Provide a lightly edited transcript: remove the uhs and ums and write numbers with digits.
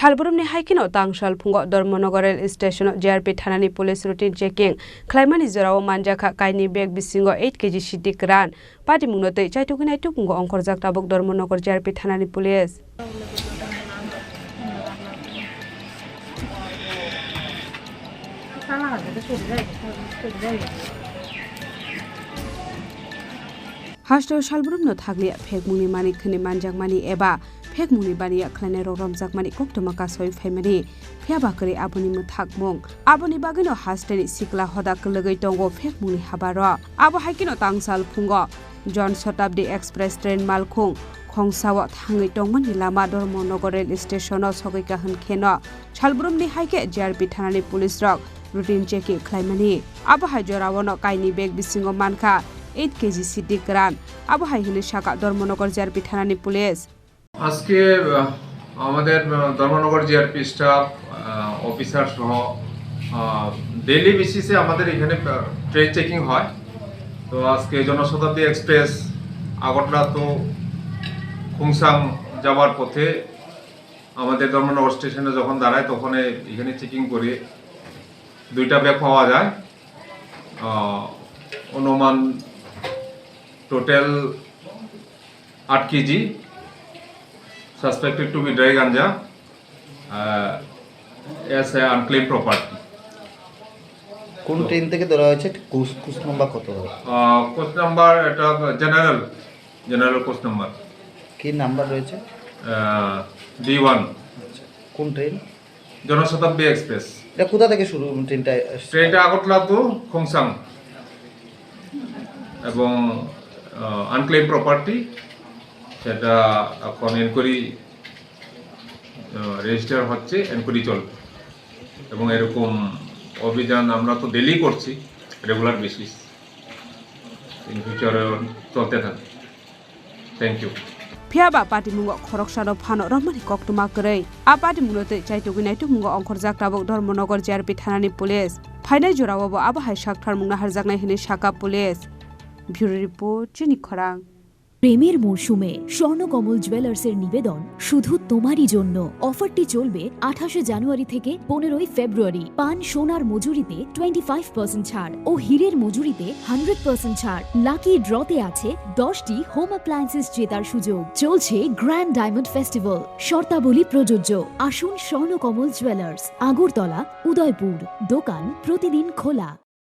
Shalburumni Haikino Tangsal Phungo Dharmanagar Station JRP Thanani Police routine checking Khlaimani Zorao Manjakha Kainwi bag Bisingo 8 kg Siddi Kwran Pati Mungnote Chaitukinai Tukungo Onkorjak Tabuk Dharmanagar JRP Thanani Police Hashto Shalburumno Thaglia Phegmuni Mani Khani Manjak Mani Eba Phegmuni Bani Khlane Romjak Mani Koktoma Soi Family Phiabakari Abuni Muthakmung Abuni Bagino Hasteni Sikla Hoda Klugai Tongo Phegmuni Habaro Abo Haikino Tangsal Phungo John Sotabdi Express Train Malkhung Khongsawa Thangi Tongmani Lama Dharmanagar Rail Station Sogaika Hankeno Shalburumni Haike JRP Thanani Police Rock routine checking Khlaimani Abo Haijorawono Kainwi bag Bisingo Manka 8 kg Siddi Kwran Abo Haihini Shaka Dharmanagar JRP Thanani Police আজকে আমাদের Dharmanagar GRP staff officer সহ daily বেসিসে আমাদের এখানে train checking হয় তো আজকে Janshatabdi express Agartala তো খুংসাং যাওয়ার পথে আমাদের ধর্মনগর স্টেশনে যখন দাঁড়ায় তখন এখানে চেকিং করে দুইটা ব্যাগ পাওয়া যায় অনুমান total 8 KG suspected to be dry ganja as an unclaimed property. কোন ট্রেন থেকে ধরা হয়েছে কোচ নাম্বার কত কোচ নাম্বার এটা জেনারেল কোচ নাম্বার কি নাম্বার রয়েছে D1 কোন ট্রেন জনশতাব্দী এক্সপ্রেস এটা কোথা থেকে শুরু ট্রেনটা আগরতলা টু খোংসাং এবং আনক্লেইম প্রপার্টি সেটা এখন এনকোয়ারি রেজিস্টার হচ্ছে এনকোয়ারি চলবে এবং এরকম অভিযান আমরা তো ডেইলি করছি রেগুলার বেসিস ইন ফিউচারে চলতে থাকবে thank you Phiaba Pati Mungo Khoroksano Phano Romani Koktoma Krai A Pati Munote Chaitukinai Tukungo Onkorjak Tabuk Dharmanagar JRP Thanani Police Phainai Jorawo Abo Hai Shakthar Mungna Harjaknai Hini Shaka Police Bureau Report Chini Khorang প্রেমের মৌসুমে স্বর্ণকমল জুয়েলার্সের নিবেদন শুধু তোমারই জন্য অফারটি চলবে 28 জানুয়ারি থেকে 15 ফেব্রুয়ারি পান সোনার মজুরিতে 25% ছাড় ও হীরের মজুরিতে 100% ছাড় লাকি ড্রতে আছে 10টি হোম অ্যাপ্লায়েন্সেস জেতার সুযোগ চলছে গ্র্যান্ড ডায়মন্ড ফেস্টিভ্যাল শর্তাবলী প্রযোজ্য আসুন স্বর্ণকমল জুয়েলার্স আগরতলা উদয়পুর দোকান প্রতিদিন খোলা